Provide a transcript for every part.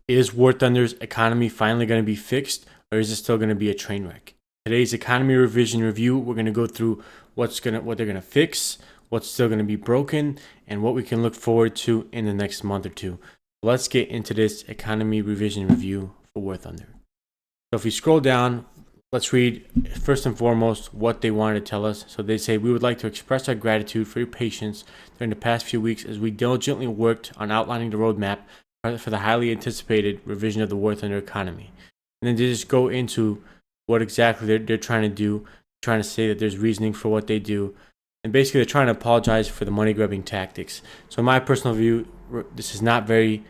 Is War Thunder's economy finally going to be fixed, or is it still going to be a train wreck? Today's economy revision review, we're going to go through what they're going to fix, what's still going to be broken, and what we can look forward to in the next month or two. Let's get into this economy revision review for War Thunder. So if we scroll down, let's read first and foremost what they wanted to tell us. So they say, we would like to express our gratitude for your patience during the past few weeks as we diligently worked on outlining the roadmap for the highly anticipated revision of the War Thunder economy. And then they just go into what exactly they're trying to do, trying to say that there's reasoning for what they do. And basically, they're trying to apologize for the money-grubbing tactics. So in my personal view, this is not very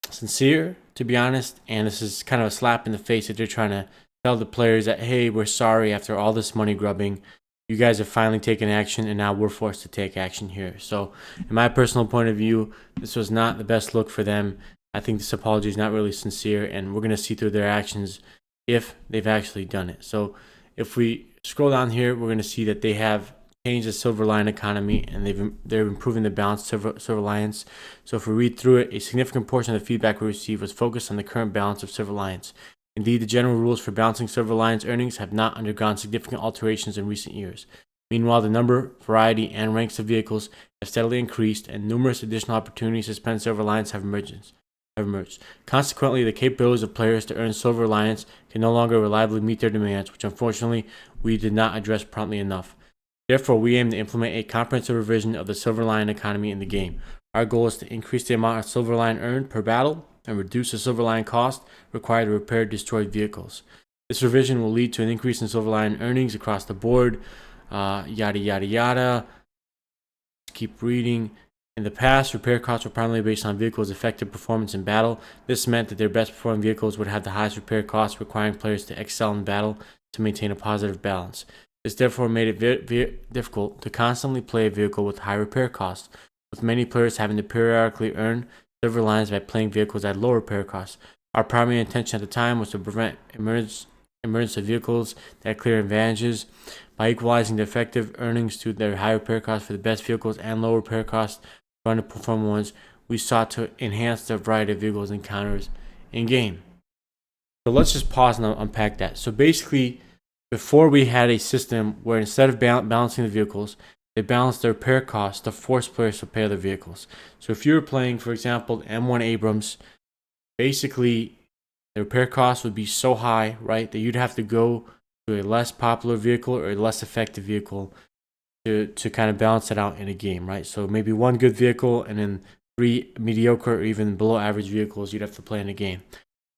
sincere, to be honest. And this is kind of a slap in the face that they're trying to tell the players that, hey, we're sorry after all this money-grubbing. You guys have finally taken action, and now we're forced to take action here. So in my personal point of view, this was not the best look for them. I think this apology is not really sincere, and we're going to see through their actions if they've actually done it. So if we scroll down here, we're going to see that they have changed the Silver Lion economy, and they're improving the balanced Silver Lions. So if we read through it, a significant portion of the feedback we received was focused on the current balance of Silver Lions. Indeed, the general rules for balancing Silver Lions earnings have not undergone significant alterations in recent years. Meanwhile, the number, variety, and ranks of vehicles have steadily increased, and numerous additional opportunities to spend Silver Lions have emerged. Consequently, the capabilities of players to earn Silver Lions can no longer reliably meet their demands, which unfortunately we did not address promptly enough. Therefore, we aim to implement a comprehensive revision of the Silver Lion economy in the game. Our goal is to increase the amount of Silver Lion earned per battle and reduce the Silver Lion cost required to repair destroyed vehicles. This revision will lead to an increase in Silver Lion earnings across the board, yada yada yada. Let's keep reading. In the past, repair costs were primarily based on vehicles' effective performance in battle. This meant that their best performing vehicles would have the highest repair costs, requiring players to excel in battle to maintain a positive balance. This therefore made it very difficult to constantly play a vehicle with high repair costs, with many players having to periodically earn Silver Lions by playing vehicles at low repair costs. Our primary intention at the time was to prevent emergence of vehicles that had clear advantages. By equalizing the effective earnings to their high repair costs for the best vehicles and low repair costs for underperforming ones, we sought to enhance the variety of vehicles encounters in game. So let's just pause and unpack that. So basically, before we had a system where instead of balancing the vehicles, they balanced their repair costs to force players to repair their vehicles. So if you were playing, for example, M1 Abrams, basically the repair costs would be so high, right, that you'd have to go to a less popular vehicle or a less effective vehicle to kind of balance it out in a game, right? So maybe one good vehicle and then 3 mediocre or even below average vehicles you'd have to play in a game.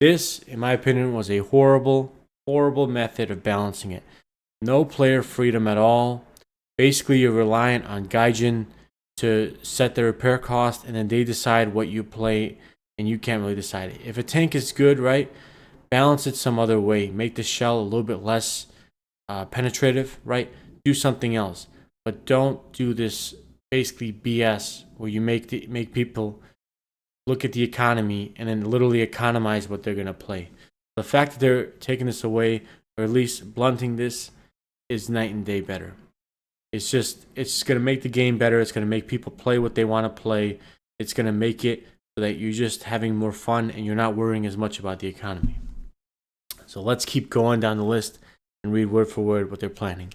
This, in my opinion, was a horrible method of balancing it. No player freedom at all. Basically, you're reliant on Gaijin to set the repair cost, and then they decide what you play, and you can't really decide it. If a tank is good, right, balance it some other way. Make the shell a little bit less penetrative, right? Do something else. But don't do this basically BS where you make people look at the economy and then literally economize what they're going to play. The fact that they're taking this away, or at least blunting this, is night and day better. It's going to make the game better. It's going to make people play what they want to play. It's going to make it so that you're just having more fun and you're not worrying as much about the economy. So let's keep going down the list and read word for word what they're planning.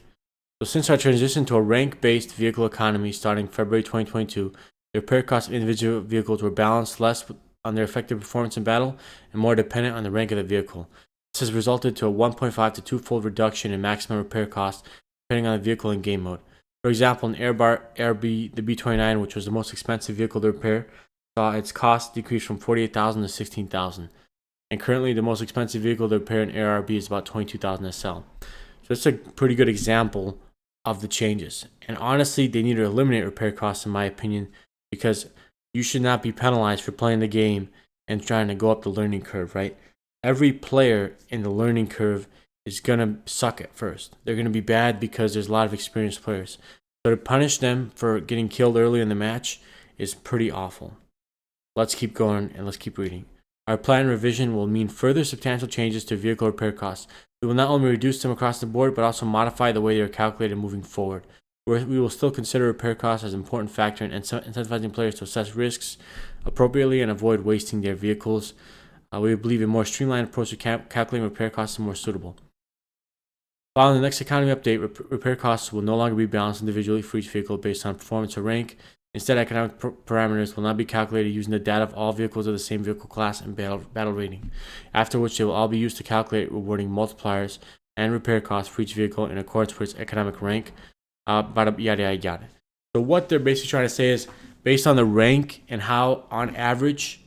So since our transition to a rank-based vehicle economy starting February 2022, the repair costs of individual vehicles were balanced less on their effective performance in battle and more dependent on the rank of the vehicle. This has resulted to a 1.5 to 2-fold reduction in maximum repair costs depending on the vehicle and game mode. For example, in AirB, the B29, which was the most expensive vehicle to repair, saw its cost decrease from $48,000 to $16,000. And currently, the most expensive vehicle to repair in AirB is about $22,000 SL. So that's a pretty good example of the changes. And honestly, they need to eliminate repair costs, in my opinion, because you should not be penalized for playing the game and trying to go up the learning curve, right? Every player in the learning curve is going to suck at first. They're going to be bad because there's a lot of experienced players. So to punish them for getting killed early in the match is pretty awful. Let's keep going and let's keep reading. Our planned revision will mean further substantial changes to vehicle repair costs. We will not only reduce them across the board, but also modify the way they are calculated moving forward. We will still consider repair costs as an important factor in incentivizing players to assess risks appropriately and avoid wasting their vehicles. We believe a more streamlined approach to calculating repair costs is more suitable. Following the next economy update, repair costs will no longer be balanced individually for each vehicle based on performance or rank. Instead, economic parameters will now be calculated using the data of all vehicles of the same vehicle class and battle rating, after which they will all be used to calculate rewarding multipliers and repair costs for each vehicle in accordance with its economic rank, yada yada yada. So what they're basically trying to say is, based on the rank and how, on average,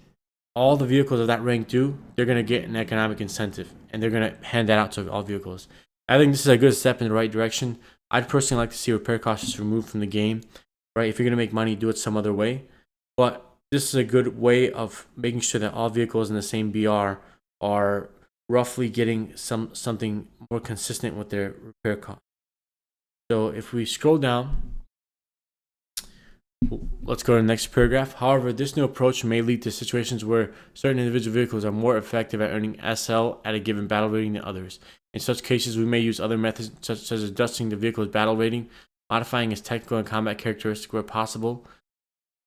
all the vehicles of that rank do, they're going to get an economic incentive, and they're going to hand that out to all vehicles. I think this is a good step in the right direction. I'd personally like to see repair costs removed from the game, right? If you're going to make money, do it some other way. But this is a good way of making sure that all vehicles in the same BR are roughly getting something more consistent with their repair cost. So if we scroll down, let's go to the next paragraph. However, this new approach may lead to situations where certain individual vehicles are more effective at earning SL at a given battle rating than others. In such cases, we may use other methods such as adjusting the vehicle's battle rating, modifying its technical and combat characteristics where possible,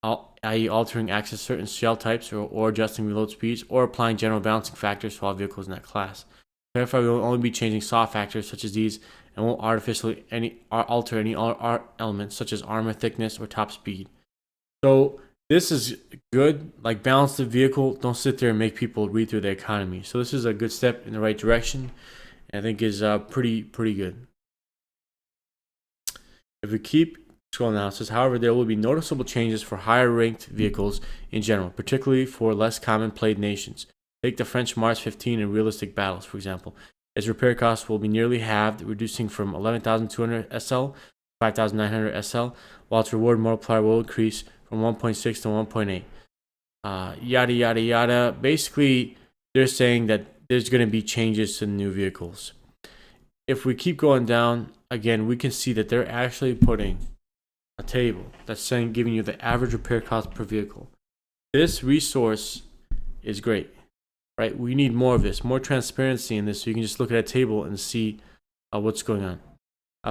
i.e. altering access to certain shell types or adjusting reload speeds, or applying general balancing factors to all vehicles in that class. Therefore, we will only be changing soft factors such as these and won't artificially alter any elements such as armor thickness or top speed. So this is good. Like, balance the vehicle. Don't sit there and make people read through the economy. So this is a good step in the right direction. I think is pretty good. If we keep scrolling down, it says, however, there will be noticeable changes for higher ranked vehicles in general, particularly for less common played nations. Take the French Mars 15 in realistic battles, for example. Its repair costs will be nearly halved, reducing from 11,200 SL to 5,900 SL, while its reward multiplier will increase from 1.6 to 1.8. Yada yada yada. Basically, they're saying that there's going to be changes to the new vehicles. If we keep going down, again, we can see that they're actually putting a table that's saying, giving you the average repair cost per vehicle. This resource is great, right? We need more of this, more transparency in this, so you can just look at a table and see what's going on.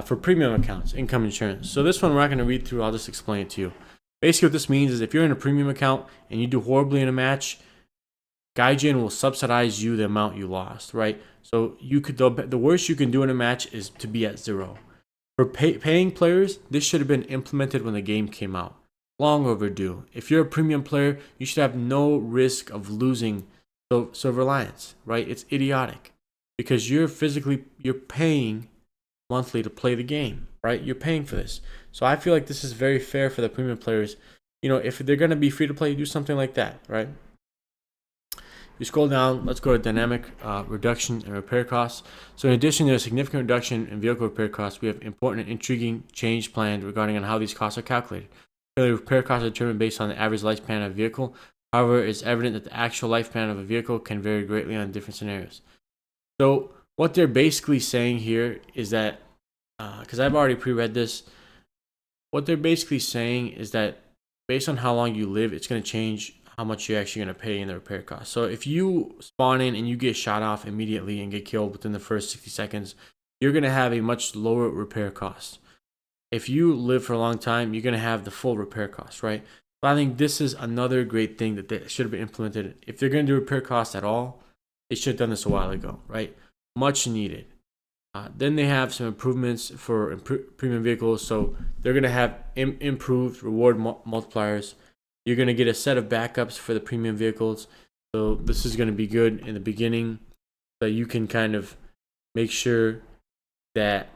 For premium accounts, income insurance. So this one we're not going to read through. I'll just explain it to you. Basically, what this means is if you're in a premium account and you do horribly in a match, Gaijin will subsidize you the amount you lost, right? So you could, the worst you can do in a match is to be at 0. For paying players, this should have been implemented when the game came out. Long overdue. If you're a premium player, you should have no risk of losing Silver Alliance, right? It's idiotic because you're paying monthly to play the game, right? You're paying for this. So I feel like this is very fair for the premium players. You know, if they're going to be free to play, do something like that, right? If you scroll down, let's go to dynamic reduction and repair costs. So in addition to a significant reduction in vehicle repair costs, we have important and intriguing change planned regarding on how these costs are calculated. The repair costs are determined based on the average lifespan of a vehicle. However, it's evident that the actual lifespan of a vehicle can vary greatly on different scenarios. So what they're basically saying here is that, because I've already pre-read this, what they're basically saying is that based on how long you live, it's going to change how much you're actually going to pay in the repair cost. So if you spawn in and you get shot off immediately and get killed within the first 60 seconds, you're going to have a much lower repair cost. If you live for a long time, you're going to have the full repair cost, right? So I think this is another great thing that should have been implemented. If they're going to do repair costs at all, they should have done this a while ago, right? Much needed. Then they have some improvements for premium vehicles. So they're going to have improved reward multipliers. You're going to get a set of backups for the premium vehicles. So this is going to be good in the beginning, so you can kind of make sure that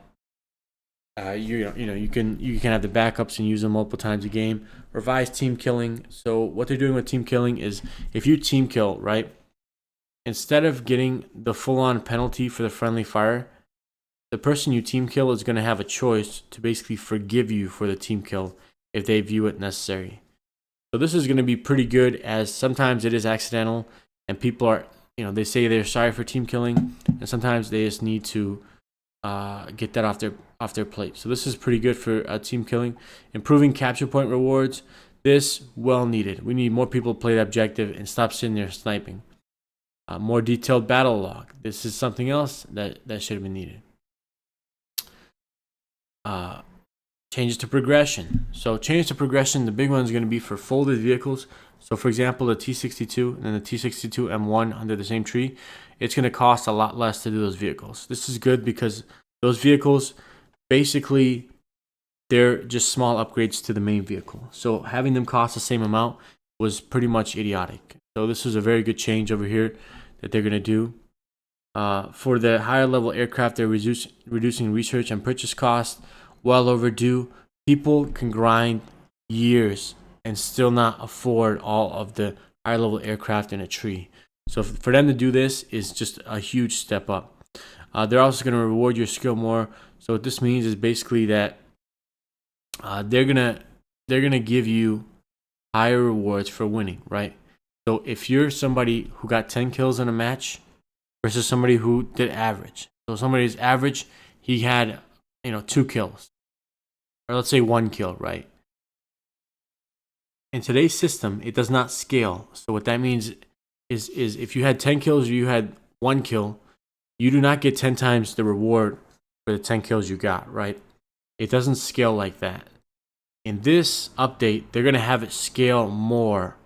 you can have the backups and use them multiple times a game. Revised team killing. So what they're doing with team killing is if you team kill, right, instead of getting the full-on penalty for the friendly fire, the person you team kill is going to have a choice to basically forgive you for the team kill if they view it necessary. So this is going to be pretty good, as sometimes it is accidental and people are, they say they're sorry for team killing, and sometimes they just need to get that off their plate. So this is pretty good for team killing. Improving capture point rewards. This well needed. We need more people to play the objective and stop sitting there sniping. More detailed battle log. This is something else that should have been needed. Changes to progression. So changes to progression, the big one is going to be for folded vehicles. So for example, the T62 and then the T62 M1 under the same tree, it's going to cost a lot less to do those vehicles. This is good because those vehicles, basically, they're just small upgrades to the main vehicle. So having them cost the same amount was pretty much idiotic. So this is a very good change over here that they're going to do. For the higher level aircraft, they're reducing research and purchase costs. Well overdue. People can grind years and still not afford all of the higher level aircraft in a tree. So for them to do this is just a huge step up. They're also going to reward your skill more. So what this means is basically that they're gonna give you higher rewards for winning, right? So if you're somebody who got 10 kills in a match versus somebody who did average. So somebody's average, he had 2 kills. Or let's say 1 kill, right? In today's system, it does not scale. So what that means is if you had 10 kills or you had 1 kill, you do not get 10 times the reward for the 10 kills you got, right? It doesn't scale like that. In this update, they're going to have it scale more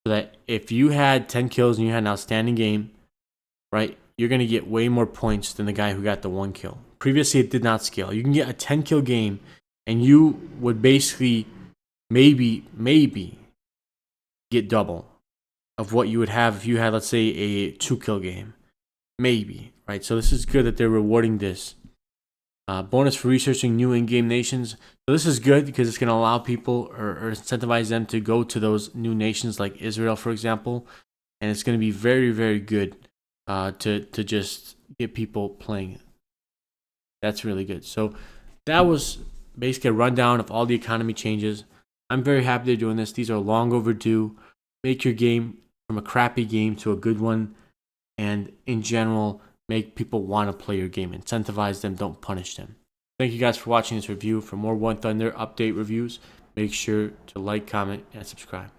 so that if you had 10 kills and you had an outstanding game, right, you're going to get way more points than the guy who got the 1 kill. Previously, it did not scale. You can get a 10 kill game and you would basically maybe get double of what you would have if you had, let's say, a 2 kill game. Maybe, right? So this is good that they're rewarding this. Bonus for researching new in-game nations. So this is good because it's going to allow people or incentivize them to go to those new nations like Israel, for example. And it's going to be very, very good to just get people playing it. That's really good. So that was basically a rundown of all the economy changes. I'm very happy they're doing this. These are long overdue. Make your game from a crappy game to a good one. And in general, make people want to play your game. Incentivize them, don't punish them. Thank you guys for watching this review. For more One Thunder update reviews, make sure to like, comment, and subscribe.